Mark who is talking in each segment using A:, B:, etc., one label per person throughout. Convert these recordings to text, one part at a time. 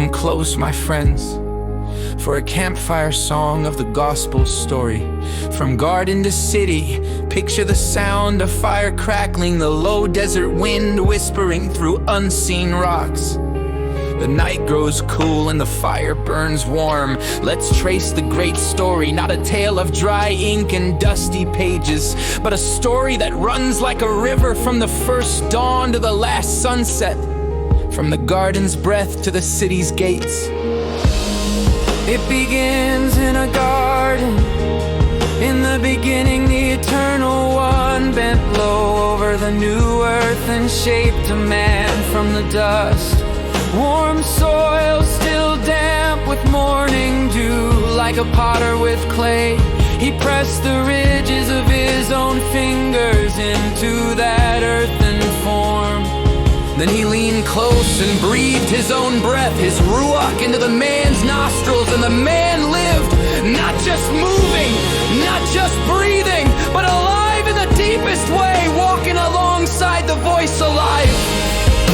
A: Listen close, my friends, for a campfire song of the gospel story. From garden to city, picture the sound of fire crackling, the low desert wind whispering through unseen rocks. The night grows cool and the fire burns warm. Let's trace the great story, not a tale of dry ink and dusty pages, but a story that runs like a river from the first dawn to the last sunset, from the garden's breath to the city's gates. It begins in a garden. In the beginning, the Eternal One bent low over the new earth and shaped a man from the dust. Warm soil, still damp with morning dew, like a potter with clay. He pressed the ridges of his own fingers into that earthen form. Then he leaned close and breathed his own breath, his Ruach, into the man's nostrils, and the man lived, not just moving, not just breathing, but alive in the deepest way, walking alongside the voice alive.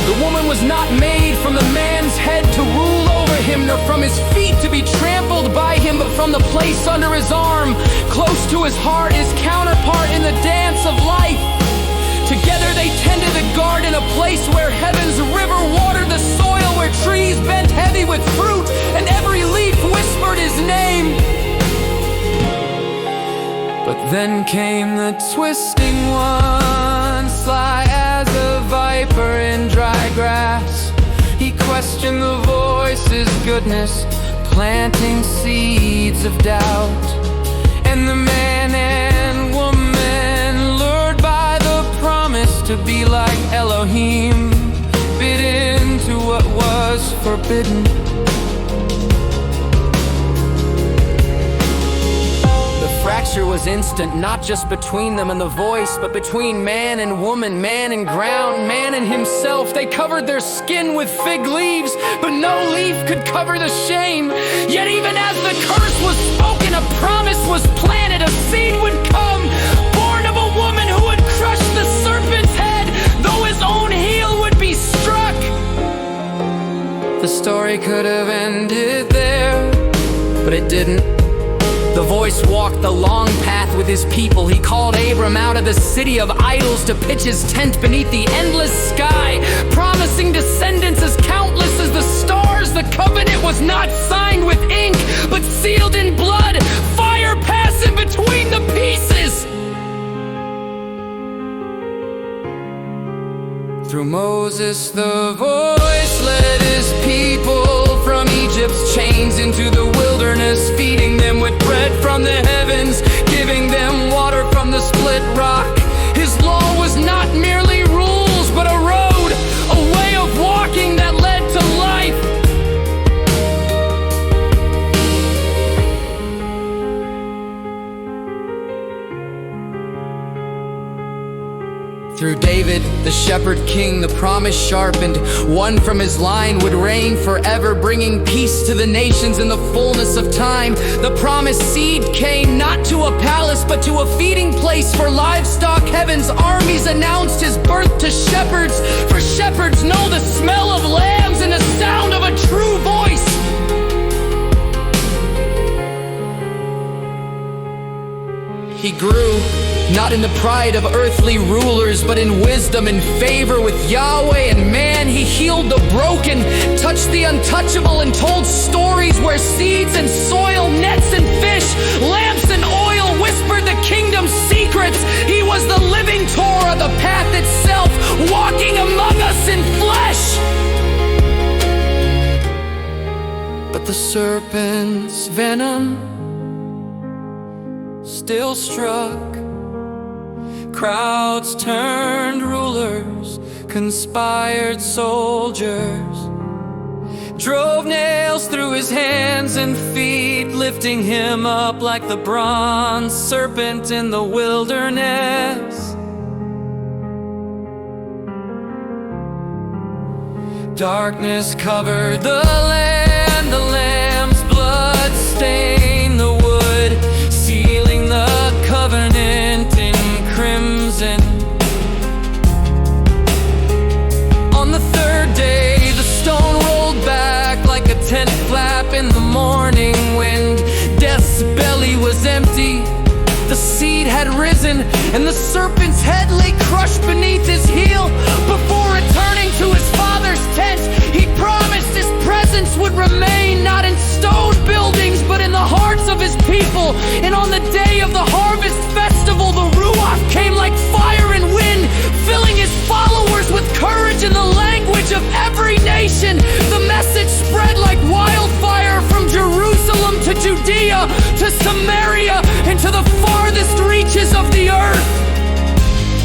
A: The woman was not made from the man's head to rule over him, nor from his feet to be trampled by him, but from the place under his arm, close to his heart, his counterpart in the dance of life. Together they tended the garden, a place where heaven's river watered the soil, where trees bent heavy with fruit, and every leaf whispered his name. But then came the twisting one, sly as a viper in dry grass. He questioned the voice's goodness, planting seeds of doubt. And the man and woman, lured by the promise to be like Elohim, bit into what was forbidden. The fracture was instant, not just between them and the voice, but between man and woman, man and ground, man and himself. They covered their skin with fig leaves, but no leaf could cover the shame. Yet even as the curse was spoken, a promise was planted, a seed would come, born of a woman who would crush the serpent's head, though his own heel would be struck. The story could have ended there, but it didn't. The voice walked the long path with his people. He called Abram out of the city of idols to pitch his tent beneath the endless sky, promising descendants as countless as the stars. The covenant was not signed with ink, but sealed in blood, fire passing between the pieces. Through Moses, the voice led his people from Egypt's chains into the wilderness, feeding them with bread from the heavens, giving them water from the split rock. His law was not merely rules, but a road, a way of walking that led to life. Through David, the shepherd king, the promise sharpened. One from his line would reign forever, bringing peace to the nations in the fullness of time. The promised seed came not to a palace, but to a feeding place for livestock. Heaven's armies announced his birth to shepherds, for shepherds know the smell of lambs and the sound of a true voice. He grew, not in the pride of earthly rulers, but in wisdom and favor with Yahweh and man. He healed the broken, touched the untouchable, and told stories where seeds and soil, nets and fish, lamps and oil whispered the kingdom's secrets. He was the living Torah, the path itself, walking among us in flesh. But the serpent's venom still struck. Crowds turned rulers, conspired soldiers, drove nails through his hands and feet, lifting him up like the bronze serpent in the wilderness. Darkness covered the land, the lamb's blood stained the wood, sealing the covenant in crimson. On the third day, the stone rolled back like a had risen, and the serpent's head lay crushed beneath his heel. Before returning to his father's tent, he promised his presence would remain, not in stone buildings, but in the hearts of his people. And on the day of the harvest festival, the Ruach came like fire and wind, filling his followers with courage in the language of every nation. The message spread like wildfire from Jerusalem to Judea to Samaria and to the farthest reaches of the earth.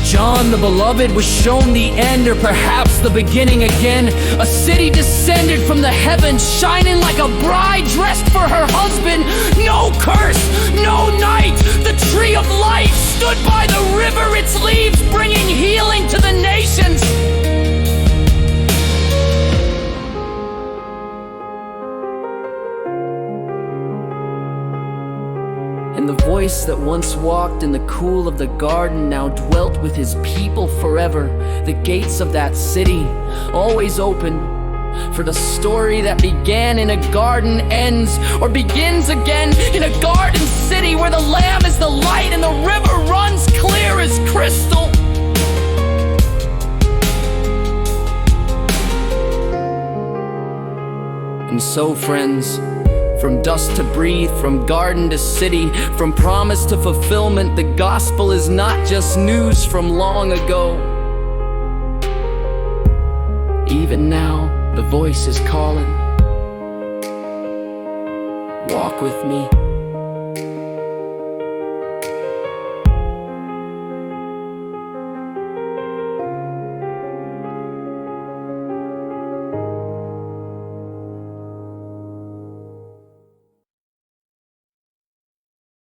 A: John the Beloved was shown the end, or perhaps the beginning again. A city descended from the heavens, shining like a bride dressed for her husband. No curse, no night. The tree of life stood by the river, its leaves bringing healing to the nations. And the voice that once walked in the cool of the garden now dwelt with his people forever. The gates of that city, always open, for the story that began in a garden ends, or begins again in a garden city where the Lamb is the light and the river runs clear as crystal. And so, friends, from dust to breathe, from garden to city, from promise to fulfillment, the gospel is not just news from long ago. Even now, the voice is calling. Walk with me.